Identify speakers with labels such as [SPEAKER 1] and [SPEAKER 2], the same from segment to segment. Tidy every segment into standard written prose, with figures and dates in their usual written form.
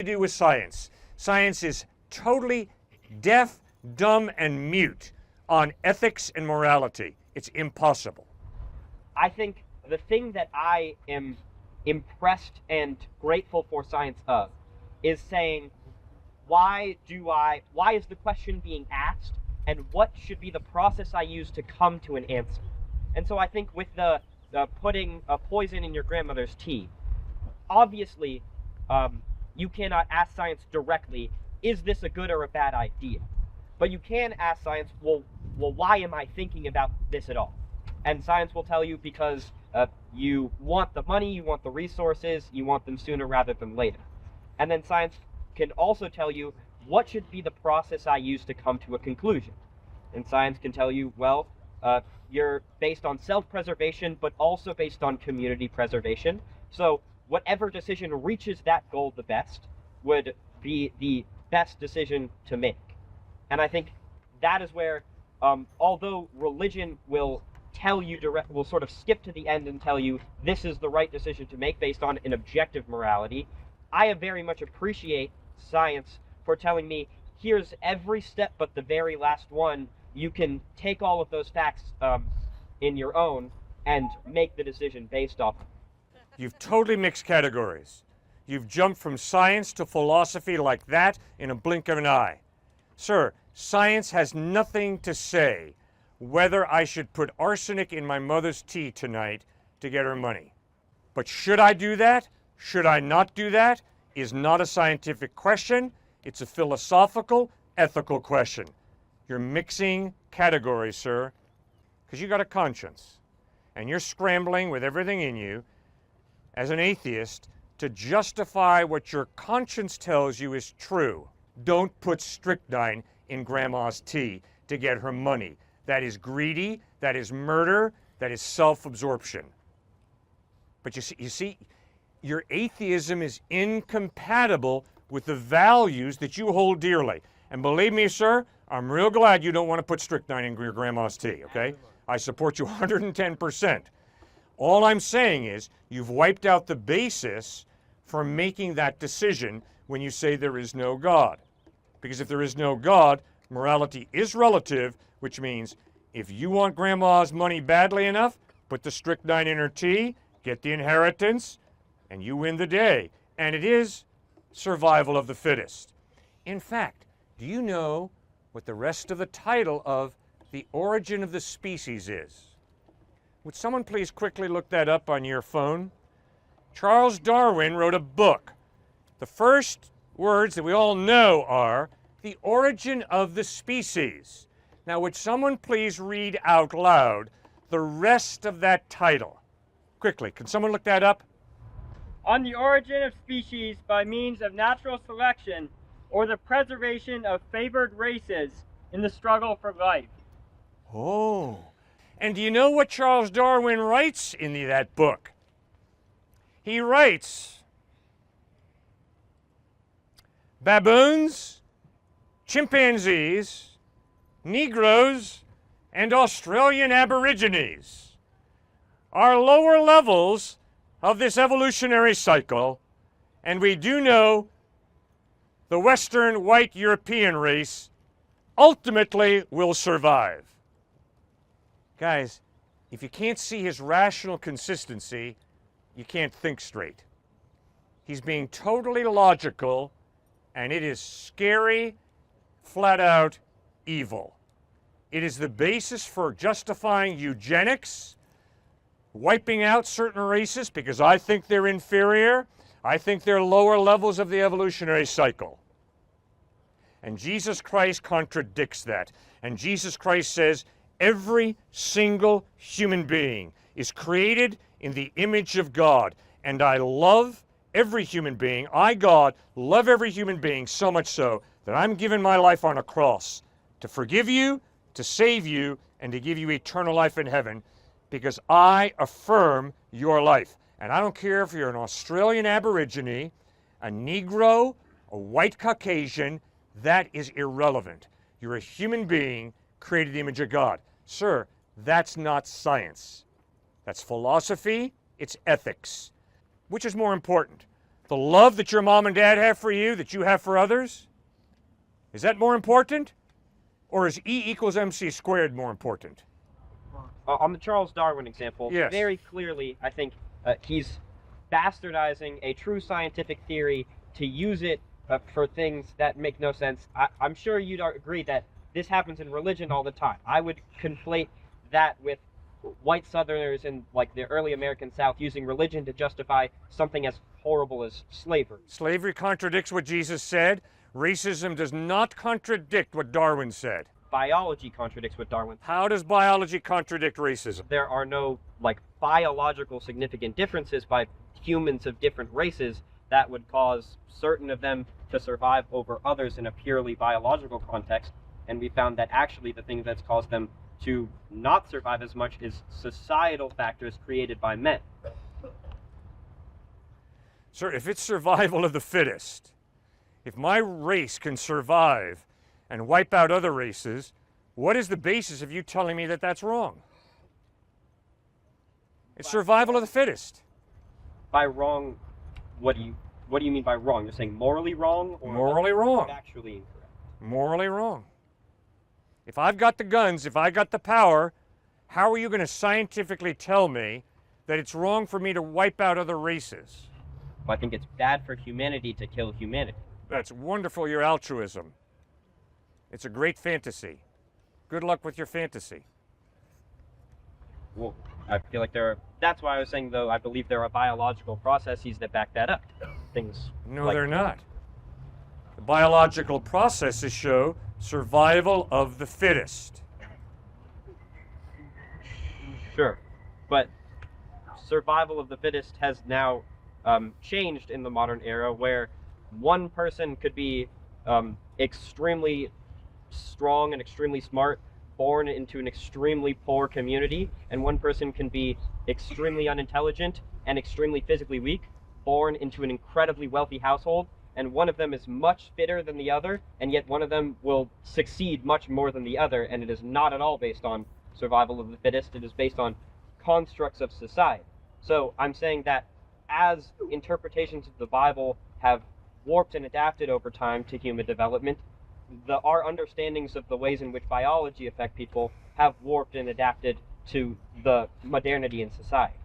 [SPEAKER 1] do with science. Science is totally deaf, dumb, and mute on ethics and morality. It's impossible.
[SPEAKER 2] I think the thing that I am impressed and grateful for science of is saying, why is the question being asked, and what should be the process I use to come to an answer? And so I think with the putting a poison in your grandmother's tea, obviously you cannot ask science directly, is this a good or a bad idea? But you can ask science, well, why am I thinking about this at all? And science will tell you because you want the money, you want the resources, you want them sooner rather than later. And then science can also tell you, what should be the process I use to come to a conclusion? And science can tell you, well, you're based on self-preservation, but also based on community preservation. So whatever decision reaches that goal the best would be the best decision to make. And I think that is where, although religion will tell you will sort of skip to the end and tell you this is the right decision to make based on an objective morality, I very much appreciate science for telling me, here's every step but the very last one. You can take all of those facts in your own and make the decision based off of them.
[SPEAKER 1] You've totally mixed categories. You've jumped from science to philosophy like that in a blink of an eye. Sir, science has nothing to say whether I should put arsenic in my mother's tea tonight to get her money. But should I do that? Should I not do that? Is not a scientific question. It's a philosophical, ethical question. You're mixing categories, sir, because you got a conscience. And you're scrambling with everything in you as an atheist to justify what your conscience tells you is true. Don't put strychnine in grandma's tea to get her money. That is greedy, that is murder, that is self-absorption. But you see, your atheism is incompatible with the values that you hold dearly. And believe me, sir, I'm real glad you don't want to put strychnine in your grandma's tea, okay? I support you 110%. All I'm saying is you've wiped out the basis for making that decision when you say there is no God. Because if there is no God, morality is relative, which means if you want grandma's money badly enough, put the strychnine in her tea, get the inheritance, and you win the day. And it is survival of the fittest. In fact, do you know what the rest of the title of The Origin of the Species is? Would someone please quickly look that up on your phone? Charles Darwin wrote a book. The first words that we all know are The Origin of the Species. Now, would someone please read out loud the rest of that title? Quickly, can someone look that up?
[SPEAKER 3] On the origin of species by means of natural selection or the preservation of favored races in the struggle for life.
[SPEAKER 1] Oh, and do you know what Charles Darwin writes in that book? He writes, baboons, chimpanzees, Negroes, and Australian Aborigines are lower levels of this evolutionary cycle, and we do know the Western white European race ultimately will survive. Guys, if you can't see his rational consistency, you can't think straight. He's being totally logical, and it is scary, flat out evil. It is the basis for justifying eugenics, wiping out certain races because I think they're inferior. I think they're lower levels of the evolutionary cycle. And Jesus Christ contradicts that. And Jesus Christ says every single human being is created in the image of God. And I love every human being. I, God, love every human being so much so that I'm giving my life on a cross to forgive you, to save you, and to give you eternal life in heaven, because I affirm your life. And I don't care if you're an Australian Aborigine, a Negro, a white Caucasian, that is irrelevant. You're a human being created in the image of God. Sir, that's not science. That's philosophy, it's ethics. Which is more important, The love that your mom and dad have for you, that you have for others? Is that more important? Or is E equals MC squared more important?
[SPEAKER 2] On the Charles Darwin example,
[SPEAKER 1] Yes.
[SPEAKER 2] very clearly, I think he's bastardizing a true scientific theory to use it for things that make no sense. I'm sure you'd agree that this happens in religion all the time. I would conflate that with white Southerners in like the early American South using religion to justify something as horrible as slavery.
[SPEAKER 1] Slavery contradicts what Jesus said. Racism does not contradict what Darwin said.
[SPEAKER 2] Biology contradicts what Darwin said.
[SPEAKER 1] How does biology contradict racism?
[SPEAKER 2] There are no like biological significant differences by humans of different races that would cause certain of them to survive over others in a purely biological context. And we found that actually the thing that's caused them to not survive as much is societal factors created by men.
[SPEAKER 1] Sir, if it's survival of the fittest, if my race can survive and wipe out other races, what is the basis of you telling me that that's wrong? It's survival of the fittest.
[SPEAKER 2] By wrong, what do you mean by wrong? You're saying morally wrong or
[SPEAKER 1] Morally wrong.
[SPEAKER 2] factually incorrect?
[SPEAKER 1] Morally wrong. If I've got the guns, if I got the power, how are you going to scientifically tell me that it's wrong for me to wipe out other races?
[SPEAKER 2] Well, I think it's bad for humanity to kill humanity.
[SPEAKER 1] That's wonderful, your altruism. It's a great fantasy. Good luck with your fantasy.
[SPEAKER 2] Well, I feel like that's why I was saying, though, I believe there are biological processes that back that up. Things
[SPEAKER 1] No,
[SPEAKER 2] like,
[SPEAKER 1] they're not. The biological processes show survival of the fittest.
[SPEAKER 2] Sure, but survival of the fittest has now changed in the modern era, where one person could be extremely strong and extremely smart, born into an extremely poor community, and one person can be extremely unintelligent and extremely physically weak, born into an incredibly wealthy household, and one of them is much fitter than the other, and yet one of them will succeed much more than the other, and it is not at all based on survival of the fittest. It is based on constructs of society. So I'm saying that as interpretations of the Bible have warped and adapted over time to human development, our understandings of the ways in which biology affect people have warped and adapted to the modernity in society.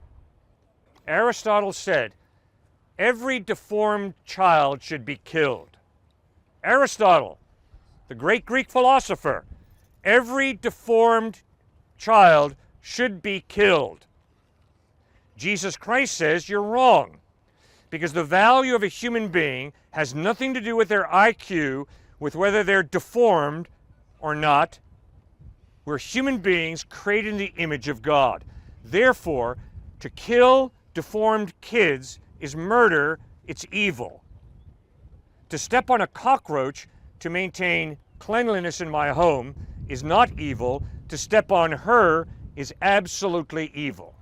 [SPEAKER 1] Aristotle said, every deformed child should be killed. Aristotle, the great Greek philosopher, every deformed child should be killed. Jesus Christ says you're wrong, because the value of a human being has nothing to do with their IQ, with whether they're deformed or not. We're human beings created in the image of God. Therefore, to kill deformed kids is murder, it's evil. To step on a cockroach to maintain cleanliness in my home is not evil. To step on her is absolutely evil.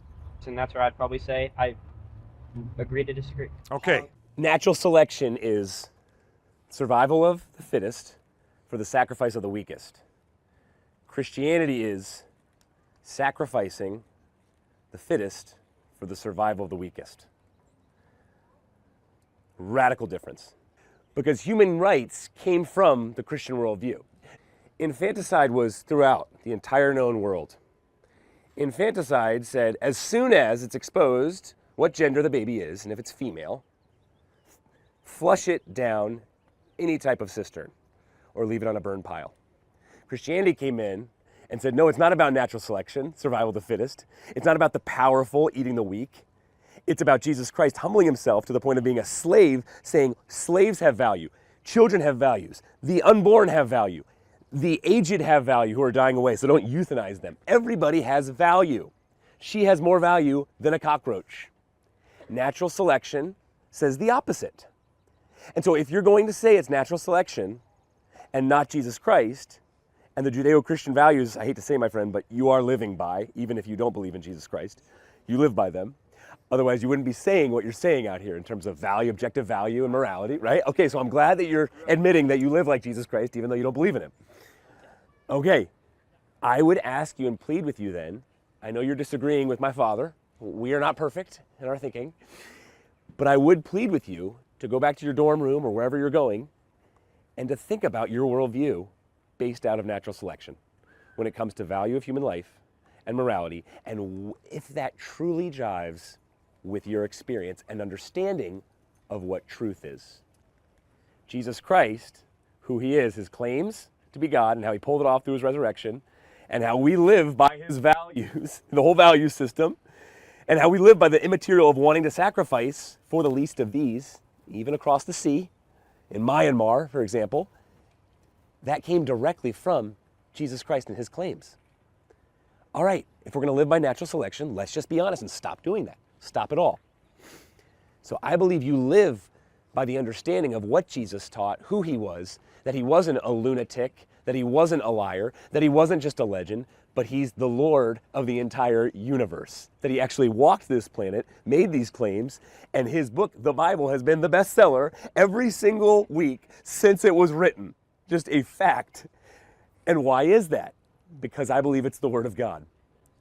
[SPEAKER 2] And that's where I'd probably say I agree to disagree.
[SPEAKER 1] Okay.
[SPEAKER 4] Natural selection is survival of the fittest for the sacrifice of the weakest. Christianity is sacrificing the fittest for the survival of the weakest. Radical difference. Because human rights came from the Christian worldview. Infanticide was throughout the entire known world. Infanticide said as soon as it's exposed what gender the baby is, and if it's female, flush it down any type of cistern or leave it on a burn pile. Christianity came in and said, no, it's not about natural selection, survival of the fittest. It's not about the powerful eating the weak. It's about Jesus Christ humbling himself to the point of being a slave, saying slaves have value, children have values, the unborn have value, the aged have value who are dying away, so don't euthanize them. Everybody has value. She has more value than a cockroach. Natural selection says the opposite. And so if you're going to say it's natural selection and not Jesus Christ, and the Judeo-Christian values, I hate to say, my friend, but you are living by, even if you don't believe in Jesus Christ, you live by them. Otherwise, you wouldn't be saying what you're saying out here in terms of value, objective value, and morality, right? Okay, so I'm glad that you're admitting that you live like Jesus Christ, even though you don't believe in him. Okay, I would ask you and plead with you then, I know you're disagreeing with my father. We are not perfect in our thinking. But I would plead with you to go back to your dorm room or wherever you're going and to think about your worldview based out of natural selection when it comes to value of human life and morality, and if that truly jives with your experience and understanding of what truth is. Jesus Christ, who he is, his claims to be God and how he pulled it off through his resurrection, and how we live by his values, the whole value system, and how we live by the immaterial of wanting to sacrifice for the least of these, even across the sea, in Myanmar, for example, that came directly from Jesus Christ and his claims. All right, if we're going to live by natural selection, let's just be honest and stop doing that. Stop it all. So I believe you live by the understanding of what Jesus taught, who he was, that he wasn't a lunatic, that he wasn't a liar, that he wasn't just a legend, but he's the Lord of the entire universe, that he actually walked this planet, made these claims, and his book, the Bible, has been the bestseller every single week since it was written. Just a fact. And why is that? Because I believe it's the Word of God,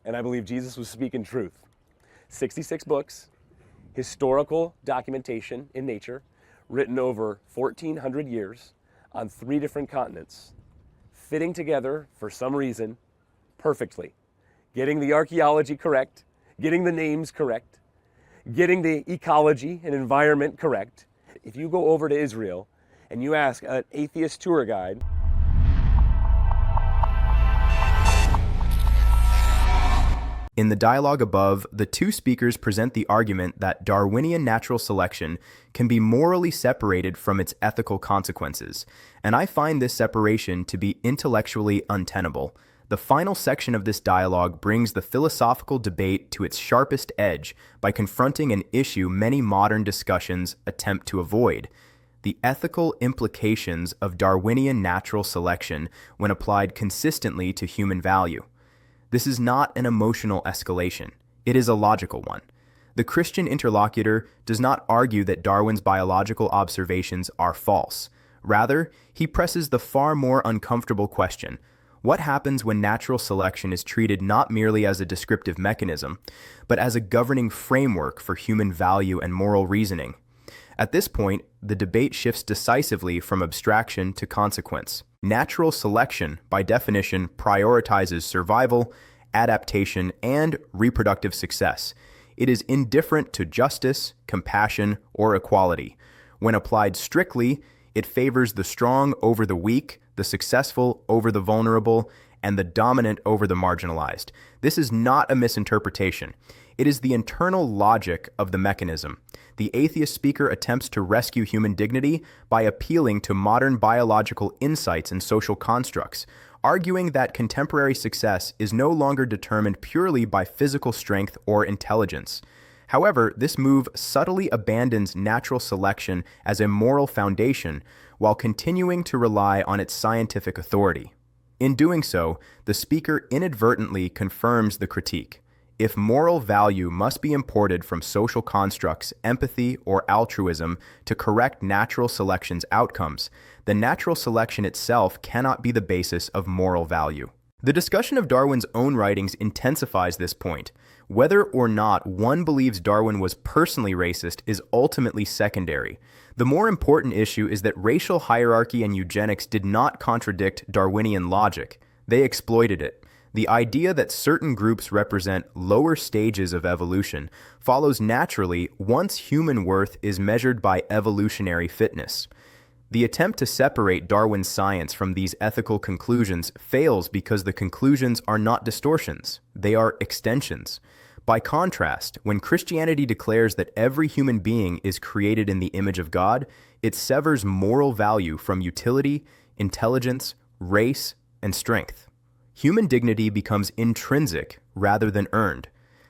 [SPEAKER 4] and I believe Jesus was speaking truth. 66 books, historical documentation in nature, written over 1,400 years on 3 different continents, fitting together for some reason perfectly, getting the archaeology correct, getting the names correct, getting the ecology and environment correct. If you go over to Israel and you ask an atheist tour guide,
[SPEAKER 5] in the dialogue above, the two speakers present the argument that Darwinian natural selection can be morally separated from its ethical consequences, and I find this separation to be intellectually untenable. The final section of this dialogue brings the philosophical debate to its sharpest edge by confronting an issue many modern discussions attempt to avoid: the ethical implications of Darwinian natural selection when applied consistently to human value. This is not an emotional escalation. It is a logical one. The Christian interlocutor does not argue that Darwin's biological observations are false. Rather, he presses the far more uncomfortable question: what happens when natural selection is treated not merely as a descriptive mechanism, but as a governing framework for human value and moral reasoning? At this point, the debate shifts decisively from abstraction to consequence. Natural selection, by definition, prioritizes survival, adaptation, and reproductive success. It is indifferent to justice, compassion, or equality. When applied strictly, it favors the strong over the weak, the successful over the vulnerable, and the dominant over the marginalized. This is not a misinterpretation. It is the internal logic of the mechanism. The atheist speaker attempts to rescue human dignity by appealing to modern biological insights and social constructs, arguing that contemporary success is no longer determined purely by physical strength or intelligence. However, this move subtly abandons natural selection as a moral foundation while continuing to rely on its scientific authority. In doing so, the speaker inadvertently confirms the critique. If moral value must be imported from social constructs, empathy, or altruism to correct natural selection's outcomes, then natural selection itself cannot be the basis of moral value. The discussion of Darwin's own writings intensifies this point. Whether or not one believes Darwin was personally racist is ultimately secondary. The more important issue is that racial hierarchy and eugenics did not contradict Darwinian logic. They exploited it. The idea that certain groups represent lower stages of evolution follows naturally once human worth is measured by evolutionary fitness. The attempt to separate Darwin's science from these ethical conclusions fails because the conclusions are not distortions, they are extensions. By contrast, when Christianity declares that every human being is created in the image of God, it severs moral value from utility, intelligence, race, and strength. Human dignity becomes intrinsic rather than earned.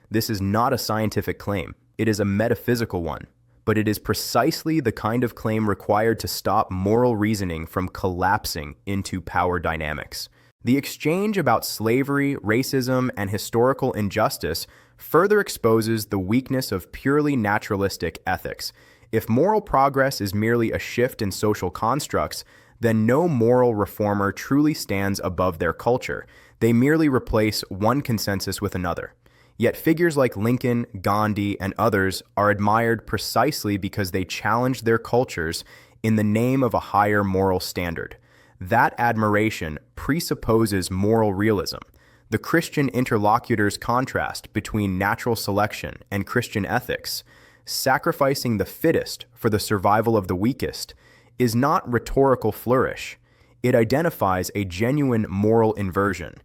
[SPEAKER 5] This is not a scientific claim. It is a metaphysical one. But it is precisely the kind of claim required to stop moral reasoning from collapsing into power dynamics. The exchange about slavery, racism, and historical injustice further exposes the weakness of purely naturalistic ethics. If moral progress is merely a shift in social constructs, then no moral reformer truly stands above their culture. They merely replace one consensus with another. Yet figures like Lincoln, Gandhi, and others are admired precisely because they challenged their cultures in the name of a higher moral standard. That admiration presupposes moral realism. The Christian interlocutor's contrast between natural selection and Christian ethics, sacrificing the fittest for the survival of the weakest, is not rhetorical flourish. It identifies a genuine moral inversion.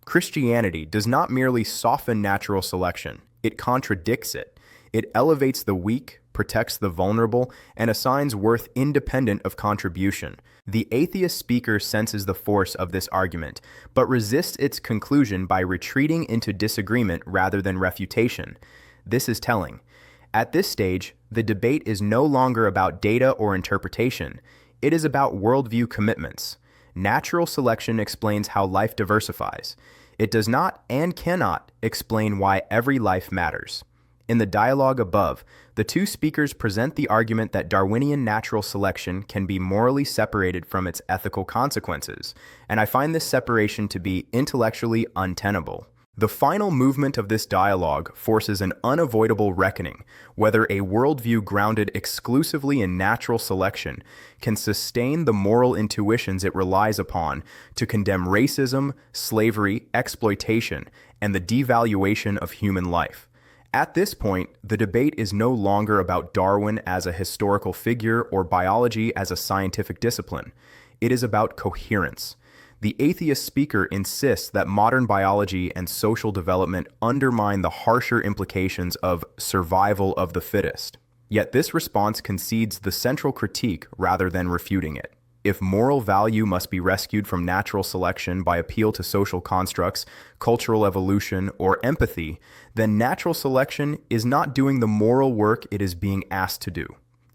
[SPEAKER 5] Christianity does not merely soften natural selection, it contradicts it. It elevates the weak, protects the vulnerable, and assigns worth independent of contribution. The atheist speaker senses the force of this argument, but resists its conclusion by retreating into disagreement rather than refutation. This is telling. At this stage, the debate is no longer about data or interpretation. It is about worldview commitments. Natural selection explains how life diversifies. It does not and cannot explain why every life matters. In the dialogue above, the two speakers present the argument that Darwinian natural selection can be morally separated from its ethical consequences, and I find this separation to be intellectually untenable. The final movement of this dialogue forces an unavoidable reckoning whether a worldview grounded exclusively in natural selection can sustain the moral intuitions it relies upon to condemn racism, slavery, exploitation, and the devaluation of human life. At this point, the debate is no longer about Darwin as a historical figure or biology as a scientific discipline. It is about coherence. The atheist speaker insists that modern biology and social development undermine the harsher implications of survival of the fittest. Yet this response concedes the central critique rather than refuting it. If moral value must be rescued from natural selection by appeal to social constructs, cultural evolution, or empathy, then natural selection is not doing the moral work it is being asked to do.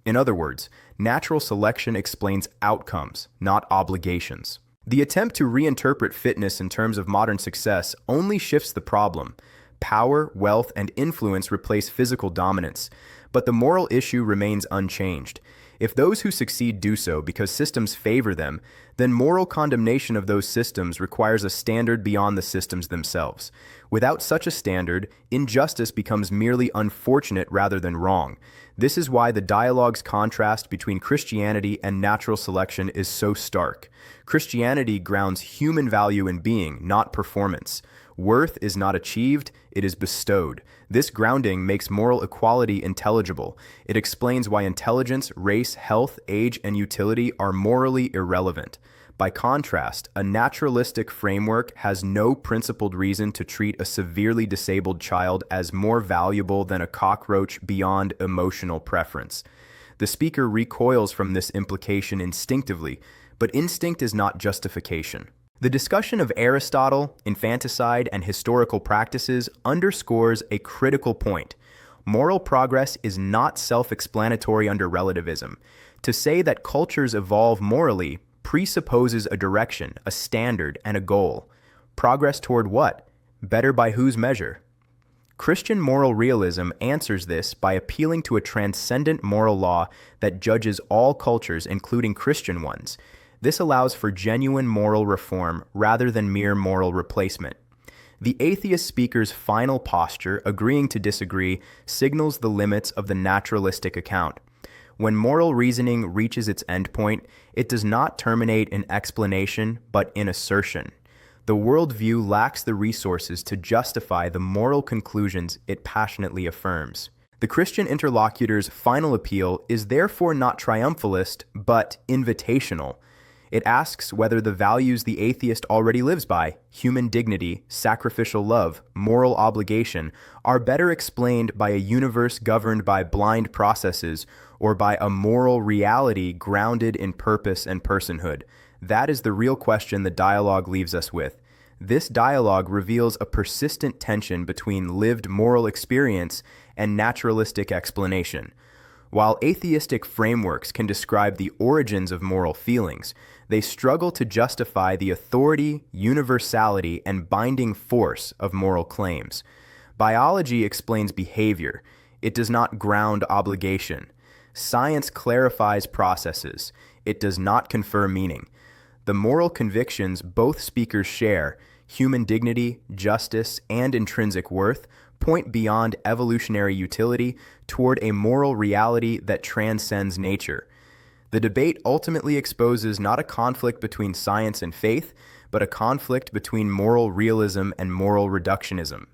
[SPEAKER 5] In other words, natural selection explains outcomes, not obligations. The attempt to reinterpret fitness in terms of modern success only shifts the problem. Power, wealth, and influence replace physical dominance, but the moral issue remains unchanged. If those who succeed do so because systems favor them, then moral condemnation of those systems requires a standard beyond the systems themselves. Without such a standard, injustice becomes merely unfortunate rather than wrong. This is why the dialogue's contrast between Christianity and natural selection is so stark. Christianity grounds human value in being, not performance. Worth is not achieved, it is bestowed. This grounding makes moral equality intelligible. It explains why intelligence, race, health, age, and utility are morally irrelevant. By contrast, a naturalistic framework has no principled reason to treat a severely disabled child as more valuable than a cockroach beyond emotional preference. The speaker recoils from this implication instinctively, but instinct is not justification. The discussion of Aristotle, infanticide, and historical practices underscores a critical point. Moral progress is not self-explanatory under relativism. To say that cultures evolve morally presupposes a direction, a standard, and a goal. Progress toward what? Better by whose measure? Christian moral realism answers this by appealing to a transcendent moral law that judges all cultures, including Christian ones. This allows for genuine moral reform rather than mere moral replacement. The atheist speaker's final posture, agreeing to disagree, signals the limits of the naturalistic account. When moral reasoning reaches its endpoint, it does not terminate in explanation, but in assertion. The worldview lacks the resources to justify the moral conclusions it passionately affirms. The Christian interlocutor's final appeal is therefore not triumphalist, but invitational. It asks whether the values the atheist already lives by, human dignity, sacrificial love, moral obligation, are better explained by a universe governed by blind processes or by a moral reality grounded in purpose and personhood. That is the real question the dialogue leaves us with. This dialogue reveals a persistent tension between lived moral experience and naturalistic explanation. While atheistic frameworks can describe the origins of moral feelings, they struggle to justify the authority, universality, and binding force of moral claims. Biology explains behavior. It does not ground obligation. Science clarifies processes. It does not confer meaning. The moral convictions both speakers share, human dignity, justice, and intrinsic worth, point beyond evolutionary utility toward a moral reality that transcends nature. The debate ultimately exposes not a conflict between science and faith, but a conflict between moral realism and moral reductionism.